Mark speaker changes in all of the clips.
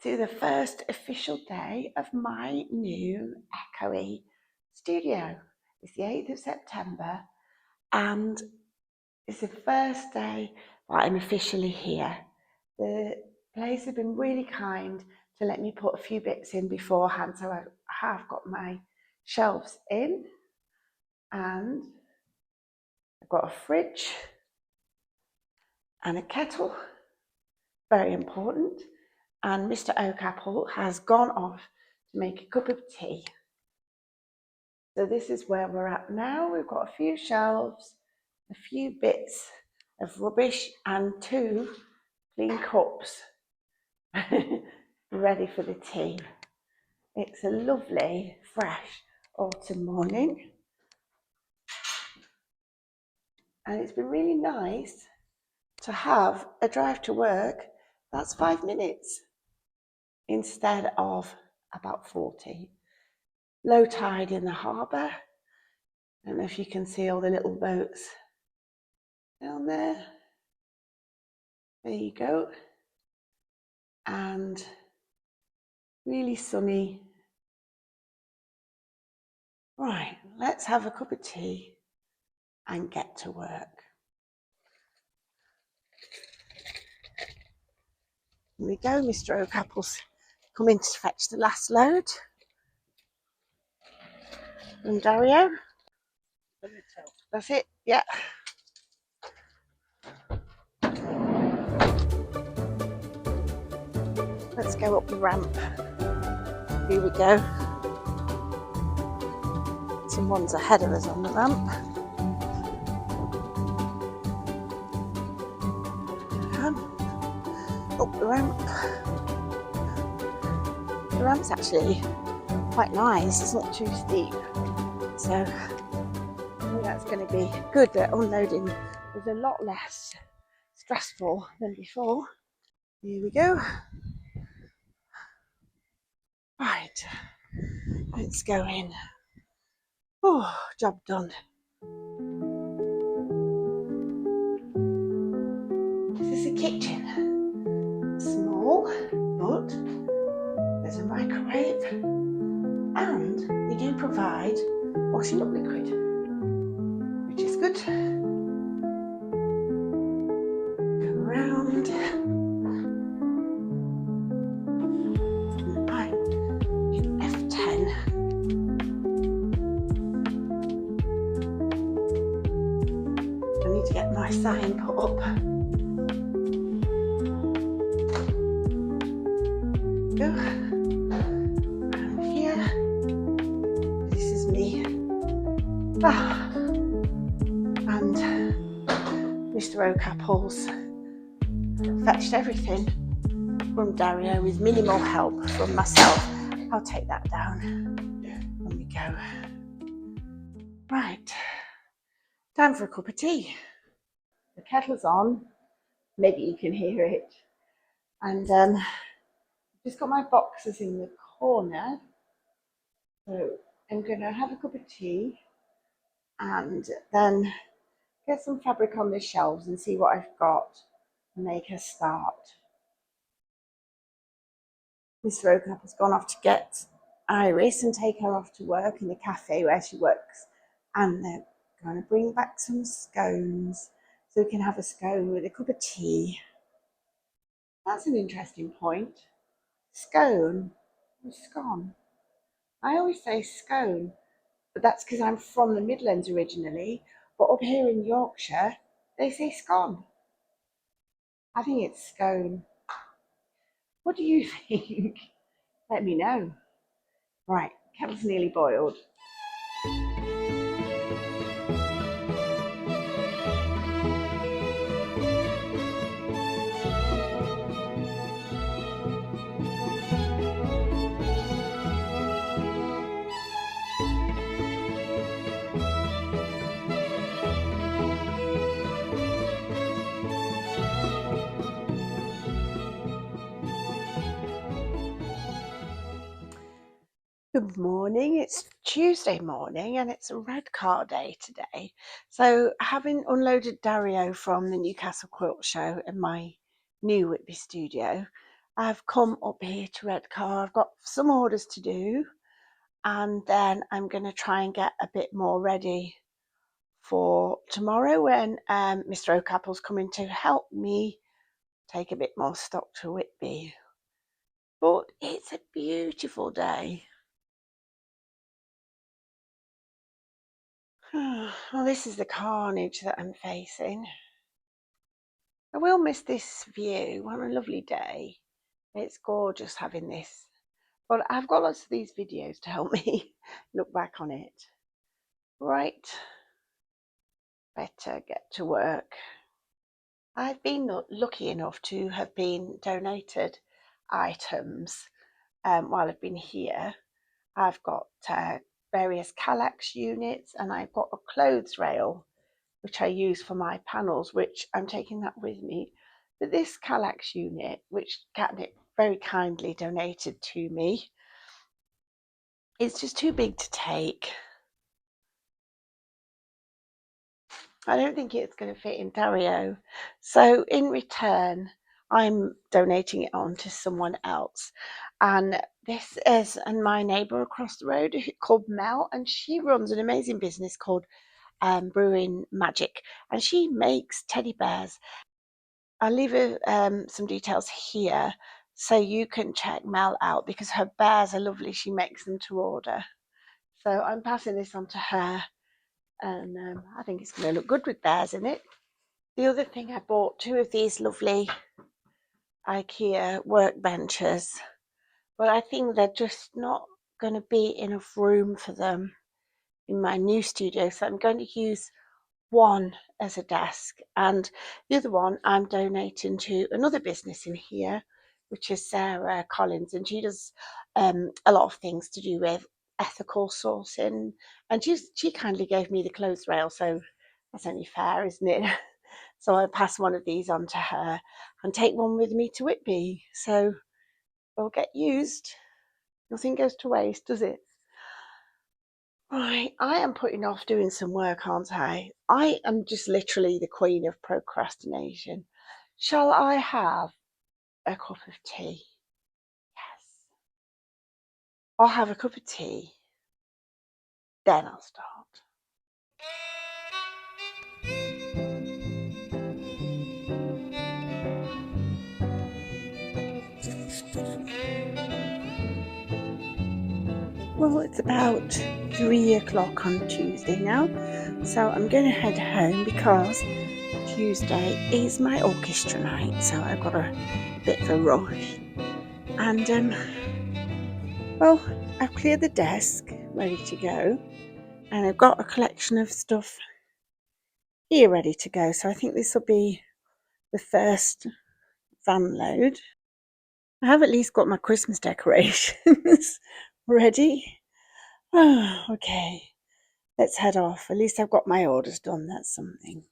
Speaker 1: to the first official day of my new echoey studio. It's the 8th of September and it's the first day that I'm officially here. The place have been really kind to let me put a few bits in beforehand, so I have got my shelves in and I've got a fridge and a kettle, very important, and Mr. Oakapple has gone off to make a cup of tea. So this is where we're at now. We've got a few shelves, a few bits of rubbish and 2 clean cups ready for the tea. It's a lovely, fresh autumn morning. And it's been really nice to have a drive to work that's 5 minutes instead of about 40. Low tide in the harbour. I don't know if you can see all the little boats down there. There you go. And really sunny. Right, let's have a cup of tea and get to work. Here we go, Mr. Oakapple's coming to fetch the last load. And Dario. That's it, yeah. Let's go up the ramp. Here we go. Someone's ahead of us on the ramp. Up the ramp. The ramp's actually quite nice, it's not too steep. So I think that's going to be good that unloading was a lot less stressful than before. Here we go. Right, let's go in. Oh, job done. This is a kitchen. Small, but there's a microwave and they do provide washing up liquid, which is good. Go around. Right, F10. I need to get my sign put up. Go around here. This is me. And Mr. Oakapple's fetched everything from Dario with minimal help from myself. I'll take that down. There we go. Right, time for a cup of tea. The kettle's on, maybe you can hear it. And just got my boxes in the corner. So I'm going to have a cup of tea and then get some fabric on the shelves and see what I've got and make a start. Mr. Oakapple's gone off to get Iris and take her off to work in the cafe where she works. And they're going to bring back some scones so we can have a scone with a cup of tea. That's an interesting point. Scone or scone. I always say scone, but that's because I'm from the Midlands originally. But up here in Yorkshire, they say scone. I think it's scone. What do you think? Let me know. Right, kettle's nearly boiled. Good morning, it's Tuesday morning and it's a red car day today. So having unloaded Dario from the Newcastle Quilt Show in my new Whitby studio, I've come up here to Redcar. I've got some orders to do, and then I'm going to try and get a bit more ready for tomorrow when Mr. O'Capple's coming to help me take a bit more stock to Whitby. But it's a beautiful day. Well, this is the carnage that I'm facing. I will miss this view on a lovely day. It's gorgeous having this. But I've got lots of these videos to help me look back on it. Right, better get to work. I've been lucky enough to have been donated items while I've been here. I've got various Kallax units, and I've got a clothes rail which I use for my panels, which I'm taking that with me. But this Kallax unit, which Catnip very kindly donated to me, it's just too big to take. I don't think it's going to fit in Dario. So in return, I'm donating it on to someone else. And this is my neighbour across the road called Mel, and she runs an amazing business called Brewing Magic, and she makes teddy bears. I'll leave some details here so you can check Mel out, because her bears are lovely. She makes them to order. So I'm passing this on to her, and I think it's going to look good with bears in it. The other thing, I bought 2 of these lovely IKEA workbenches, but I think they're just not going to be enough room for them in my new studio. So I'm going to use one as a desk, and the other one I'm donating to another business in here, which is Sarah Collins, and she does a lot of things to do with ethical sourcing, and she kindly gave me the clothes rail, so that's only fair, isn't it? So I pass one of these on to her and take one with me to Whitby, so they'll get used. Nothing goes to waste, does it? Right, I am putting off doing some work, aren't I? I am just literally the queen of procrastination. Shall I have a cup of tea? Yes. I'll have a cup of tea, then I'll start. Well, it's about 3 o'clock on Tuesday now, so I'm going to head home because Tuesday is my orchestra night, so I've got a bit of a rush. And well, I've cleared the desk, ready to go, and I've got a collection of stuff here ready to go. So I think this will be the first van load. I have at least got my Christmas decorations ready. Oh, okay, let's head off. At least I've got my orders done. That's something.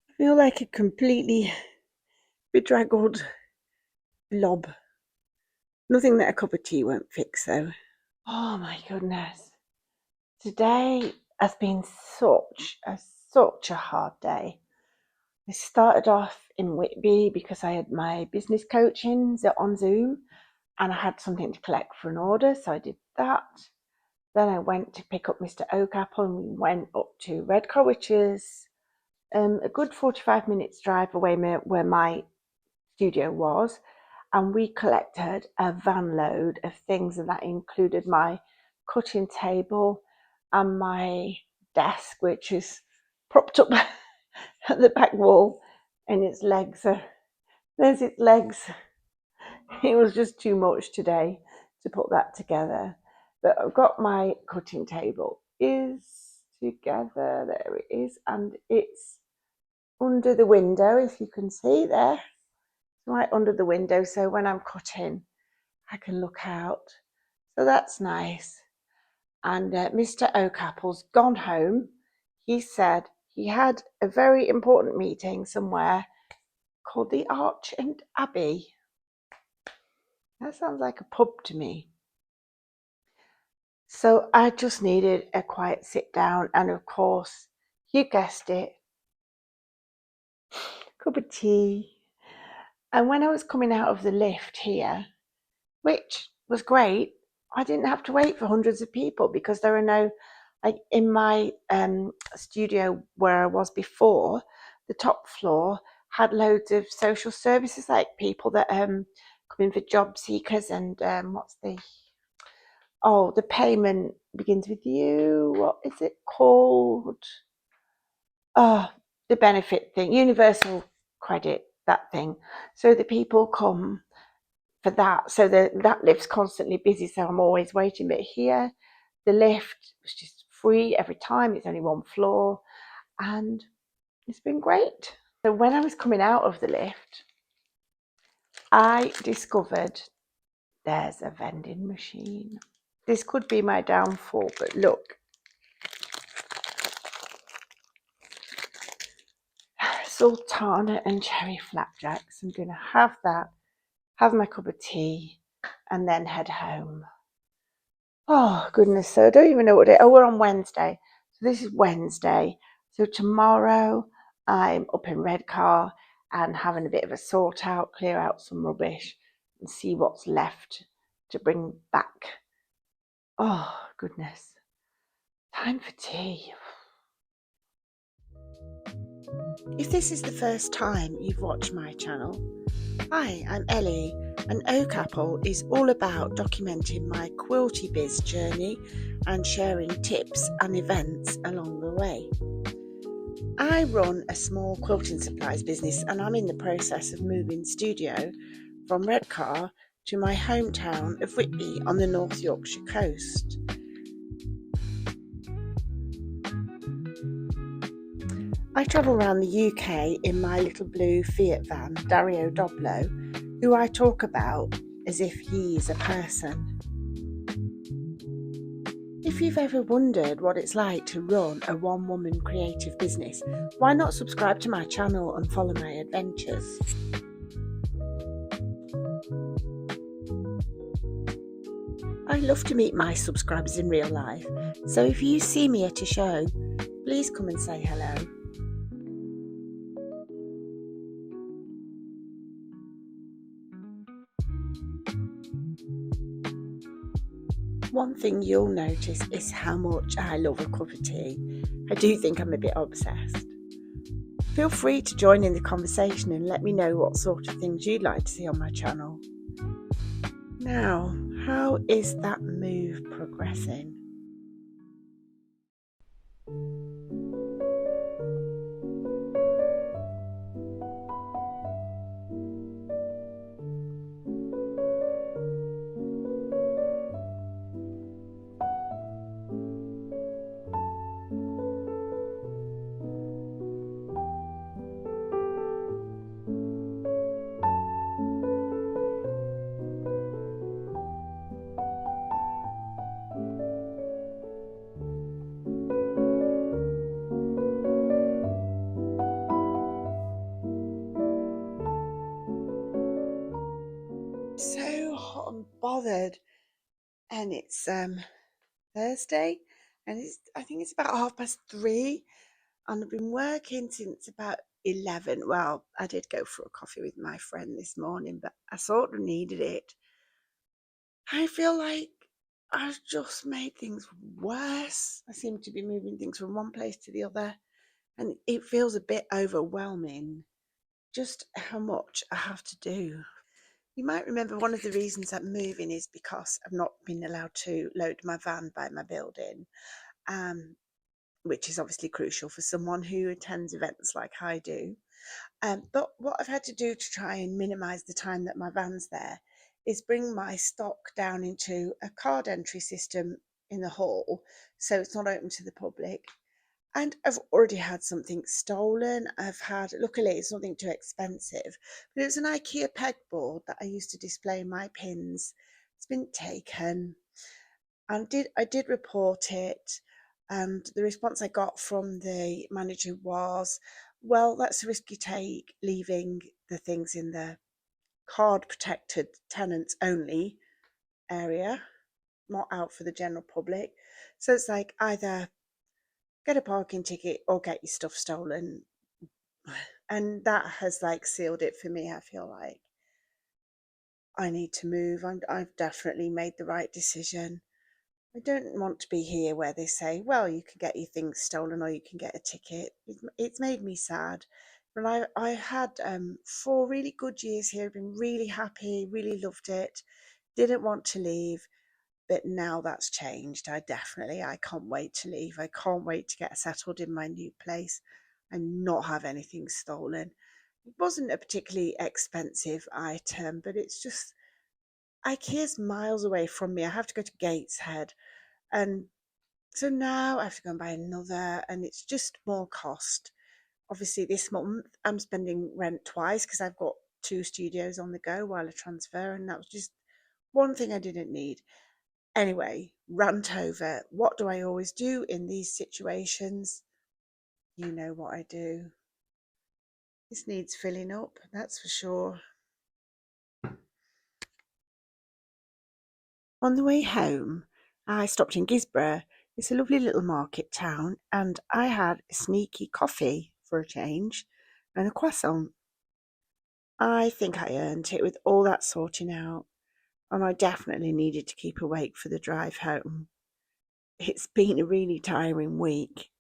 Speaker 1: I feel like a completely bedraggled blob. Nothing that a cup of tea won't fix, though. Oh my goodness. Today has been such a hard day. I started off in Whitby because I had my business coaching on Zoom, and I had something to collect for an order, so I did that. Then I went to pick up Mr. O'Capple, and we went up to Redcar, which is a good 45 minutes drive away where my studio was, and we collected a van load of things, and that included my cutting table and my desk, which is propped up at the back wall, and its legs are there's its legs. It was just too much today to put that together, but I've got my cutting table is together. There it is, and it's under the window, if you can see there, right under the window, so when I'm cutting I can look out, so that's nice. And Mr. O'Capple's gone home. He said he had a very important meeting somewhere called the Arch and Abbey. That sounds like a pub to me. So I just needed a quiet sit down, and of course, you guessed it, cup of tea. And when I was coming out of the lift here, which was great, I didn't have to wait for hundreds of people because there are no, like in my studio where I was before, the top floor had loads of social services, like people that come in for job seekers and the payment begins with U. What is it called? Oh, the benefit thing, universal credit, that thing. So the people come for that. So that lift's constantly busy, so I'm always waiting. But here, the lift was just free every time. It's only one floor, and it's been great. So when I was coming out of the lift, I discovered there's a vending machine. This could be my downfall, but look. Sultana and cherry flapjacks. I'm going to have that, have my cup of tea, and then head home. Oh, goodness. So I don't even know what day. Oh, we're on Wednesday. So this is Wednesday. So tomorrow I'm up in Redcar and having a bit of a sort out, clear out some rubbish and see what's left to bring back. Oh, goodness. Time for tea. If this is the first time you've watched my channel, hi, I'm Ellie, and Oak Apple is all about documenting my quilty biz journey and sharing tips and events along the way. I run a small quilting supplies business and I'm in the process of moving studio from Redcar to my hometown of Whitby on the North Yorkshire coast. I travel around the UK in my little blue Fiat van, Dario Doblo, who I talk about as if he is a person. If you've ever wondered what it's like to run a one-woman creative business, why not subscribe to my channel and follow my adventures? I love to meet my subscribers in real life, so if you see me at a show, please come and say hello. One thing you'll notice is how much I love a cup of tea. I do think I'm a bit obsessed. Feel free to join in the conversation and let me know what sort of things you'd like to see on my channel. Now, how is that move progressing? So hot and bothered, and it's Thursday, and I think it's about 3:30, and I've been working since about 11. Well, I did go for a coffee with my friend this morning, but I sort of needed it. I feel like I've just made things worse. I seem to be moving things from one place to the other, and it feels a bit overwhelming just how much I have to do. You might remember one of the reasons I'm moving is because I've not been allowed to load my van by my building, which is obviously crucial for someone who attends events like I do. But what I've had to do to try and minimise the time that my van's there is bring my stock down into a card entry system in the hall, so it's not open to the public. And I've already had something stolen. Luckily, it's nothing too expensive, but it was an IKEA pegboard that I used to display my pins. It's been taken, and I did report it. And the response I got from the manager was, well, that's a risk you take leaving the things in the card protected tenants only area, not out for the general public. So it's like either get a parking ticket or get your stuff stolen. And that has sealed it for me, I feel like. I need to move. I've definitely made the right decision. I don't want to be here where they say, well, you can get your things stolen or you can get a ticket. It's made me sad. But I had 4 really good years here, been really happy, really loved it, didn't want to leave. But now that's changed. I can't wait to leave. I can't wait to get settled in my new place and not have anything stolen. It wasn't a particularly expensive item, but it's just IKEA's miles away from me. I have to go to Gateshead. And so now I have to go and buy another, and it's just more cost. Obviously, this month I'm spending rent twice because I've got 2 studios on the go while I transfer, and that was just one thing I didn't need. Anyway, rant over. What do I always do in these situations? You know what I do. This needs filling up, that's for sure. On the way home, I stopped in Gisborough. It's a lovely little market town, and I had a sneaky coffee for a change and a croissant. I think I earned it with all that sorting out, and I definitely needed to keep awake for the drive home. It's been a really tiring week.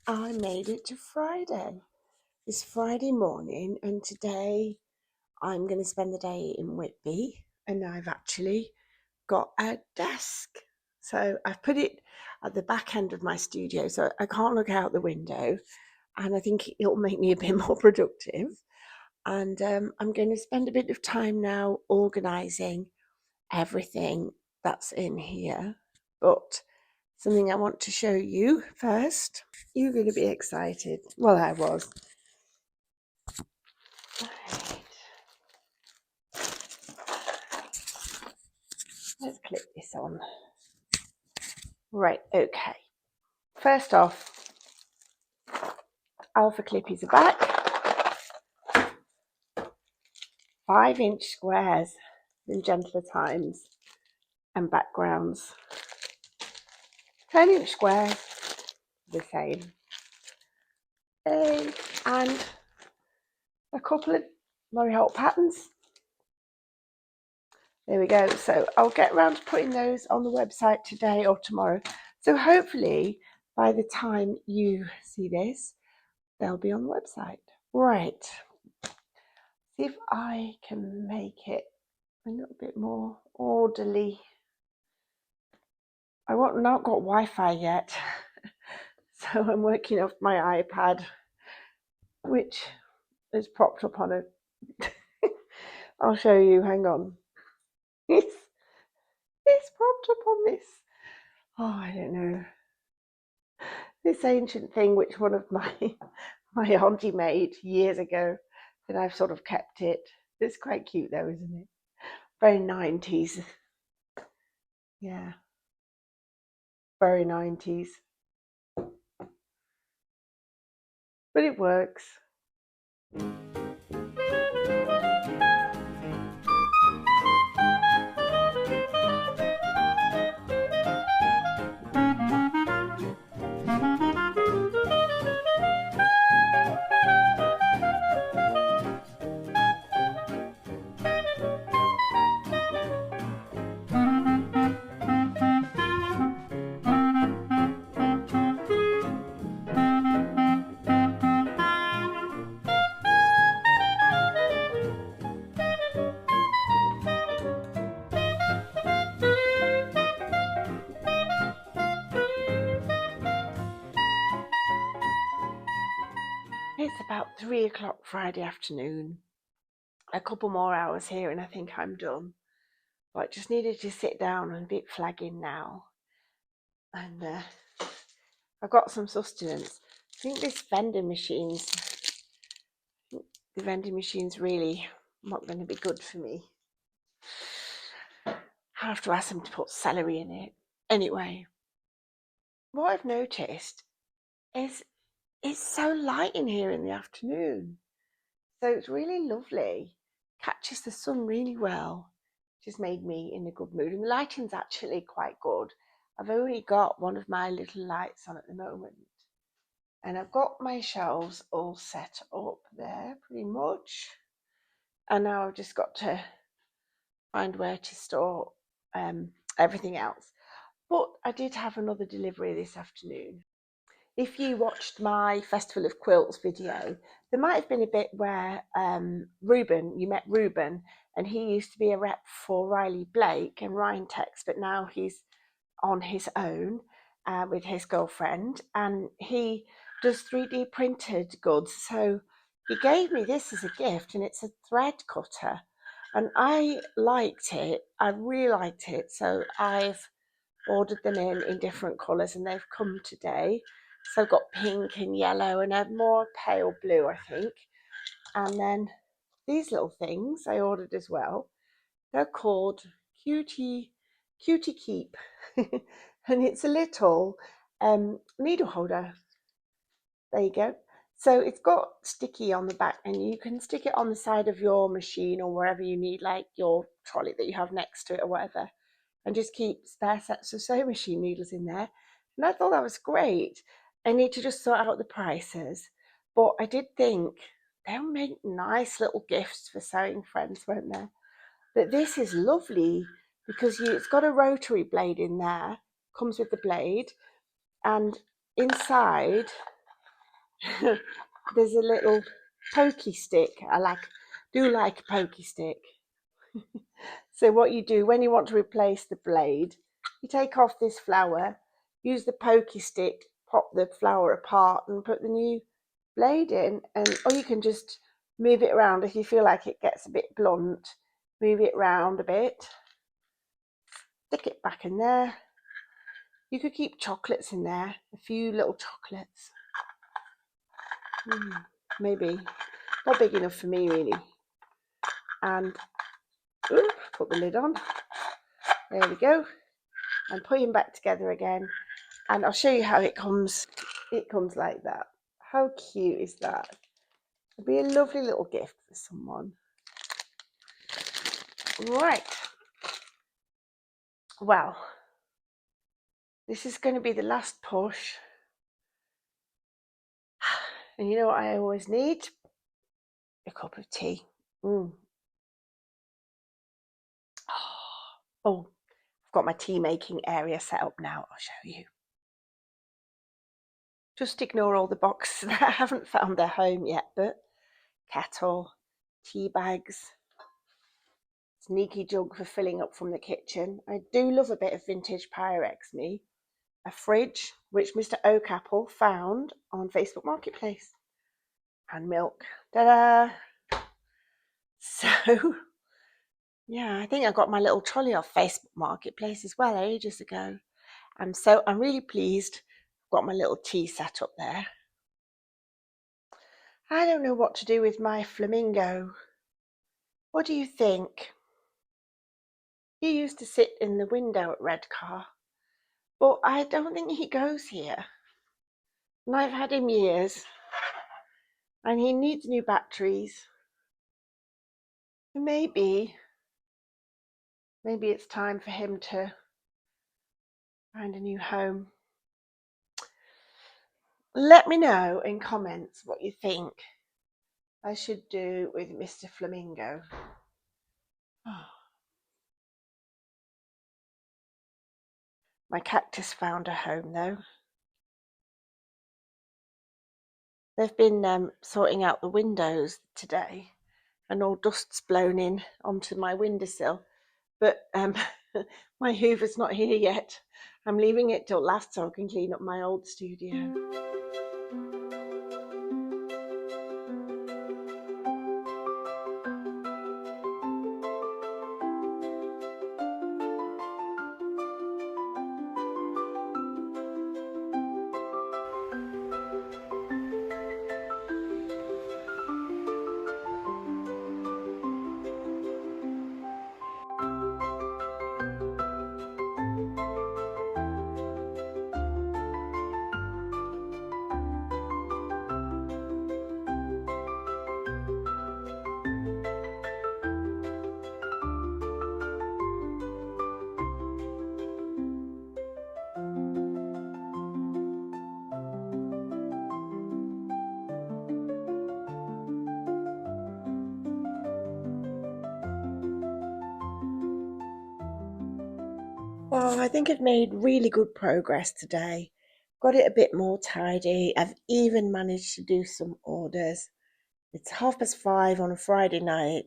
Speaker 1: I made it to Friday. It's Friday morning, and today I'm going to spend the day in Whitby, and I've actually got a desk. So I've put it at the back end of my studio so I can't look out the window, and I think it'll make me a bit more productive. And I'm going to spend a bit of time now organising everything that's in here. But something I want to show you first. You're going to be excited. Well, I was. Right. Let's click this on. Right, okay. First off, alpha clippies are back. 5-inch squares in gentler times and backgrounds. 10-inch squares, the same. And a couple of Murray Holt patterns. There we go. So I'll get around to putting those on the website today or tomorrow. So hopefully by the time you see this, they'll be on the website. Right. See if I can make it a little bit more orderly. I've not got Wi-Fi yet, so I'm working off my iPad, which is propped up on a... I'll show you, hang on. It's propped up on this. Oh, I don't know. This ancient thing which one of my auntie made years ago, and I've sort of kept it. It's quite cute though, isn't it? Very 90s. Yeah. Very 90s. But it works. It's about 3 o'clock Friday afternoon. A couple more hours here and I think I'm done. But I just needed to sit down and a bit flagging now. And I've got some sustenance. I think the vending machine's really not going to be good for me. I have to ask them to put celery in it. Anyway, what I've noticed is it's so light in here in the afternoon. So it's really lovely. Catches the sun really well. Just made me in a good mood. And the lighting's actually quite good. I've only got one of my little lights on at the moment. And I've got my shelves all set up there pretty much. And now I've just got to find where to store everything else. But I did have another delivery this afternoon. If you watched my Festival of Quilts video, there might have been a bit where you met Ruben, and he used to be a rep for Riley Blake and Ryan Tex, but now he's on his own with his girlfriend, and he does 3D printed goods. So he gave me this as a gift, and it's a thread cutter, and I liked it. I really liked it, so I've ordered them in different colours, and they've come today. So I've got pink and yellow and a more pale blue, I think. And then these little things I ordered as well. They're called Cutie Keep. And it's a little needle holder. There you go. So it's got sticky on the back, and you can stick it on the side of your machine or wherever you need, like your trolley that you have next to it or whatever, and just keep spare sets of sewing machine needles in there. And I thought that was great. I need to just sort out the prices, but I did think they'll make nice little gifts for sewing friends, won't they? But this is lovely because it's got a rotary blade in there, comes with the blade, and inside there's a little pokey stick. I do like a pokey stick. So what you do when you want to replace the blade, you take off this flower, use the pokey stick, pop the flower apart and put the new blade in, or you can just move it around if you feel like it gets a bit blunt. Move it around a bit, stick it back in there. You could keep chocolates in there, a few little chocolates. Maybe not big enough for me really. And put the lid on. There we go. And put him back together again. And I'll show you how it comes. It comes like that. How cute is that? It'll be a lovely little gift for someone. Right. Well, this is going to be the last push. And you know what I always need? A cup of tea. Oh, I've got my tea making area set up now. I'll show you. Just ignore all the boxes that haven't found their home yet, but kettle, tea bags, sneaky jug for filling up from the kitchen. I do love a bit of vintage Pyrex, me. A fridge, which Mr. Oakapple found on Facebook Marketplace. And milk. Ta-da! So, yeah, I think I got my little trolley off Facebook Marketplace as well ages ago. I'm really pleased. I've got my little tea set up there. I don't know what to do with my flamingo. What do you think? He used to sit in the window at Redcar, but I don't think he goes here. And I've had him years, and he needs new batteries. Maybe it's time for him to find a new home. Let me know in comments what you think I should do with Mr. Flamingo. Oh. My cactus found a home though. They've been sorting out the windows today, and all dust's blown in onto my windowsill. But my Hoover's not here yet. I'm leaving it till last so I can clean up my old studio. Well, I think I've made really good progress today. Got it a bit more tidy. I've even managed to do some orders. It's 5:30 on a Friday night.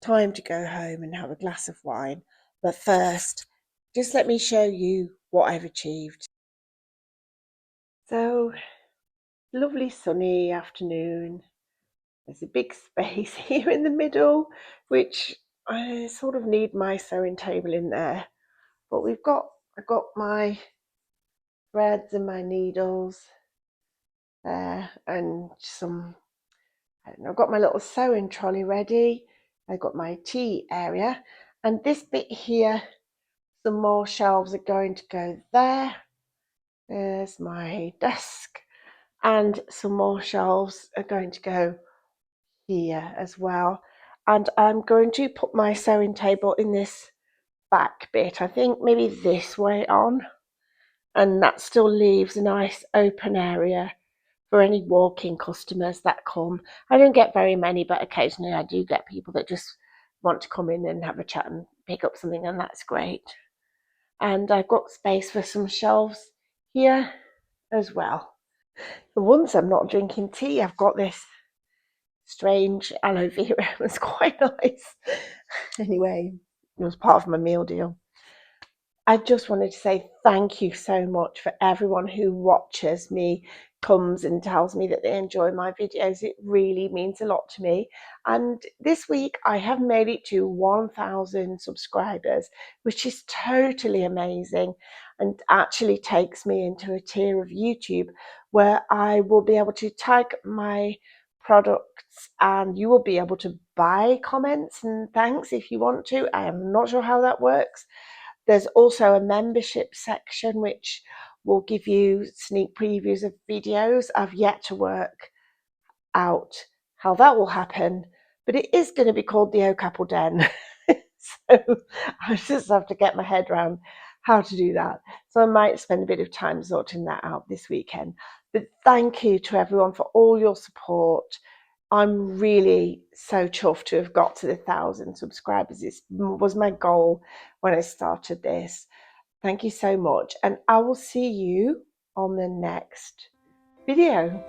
Speaker 1: Time to go home and have a glass of wine. But first, just let me show you what I've achieved. So, lovely sunny afternoon. There's a big space here in the middle, which I sort of need my sewing table in there. But I've got my threads and my needles there, and I've got my little sewing trolley ready. I've got my tea area, and this bit here, some more shelves are going to go there. There's my desk, and some more shelves are going to go here as well. And I'm going to put my sewing table in this back bit, I think maybe this way on, and that still leaves a nice open area for any walk-in customers that come. I don't get very many, but occasionally I do get people that just want to come in and have a chat and pick up something, and that's great. And I've got space for some shelves here as well. The ones I'm not drinking tea, I've got this strange aloe vera. It's quite nice. Anyway, it was part of my meal deal. I just wanted to say thank you so much for everyone who watches me, comes and tells me that they enjoy my videos. It really means a lot to me. And this week I have made it to 1,000 subscribers, which is totally amazing and actually takes me into a tier of YouTube where I will be able to tag my products and you will be able to buy comments and thanks if you want to. I am not sure how that works. There's also a membership section which will give you sneak previews of videos. I've yet to work out how that will happen, but it is going to be called the Oak Apple Den. So I just have to get my head around how to do that. So I might spend a bit of time sorting that out this weekend. But thank you to everyone for all your support. I'm really so chuffed to have got to the 1,000 subscribers. It was my goal when I started this. Thank you so much, and I will see you on the next video.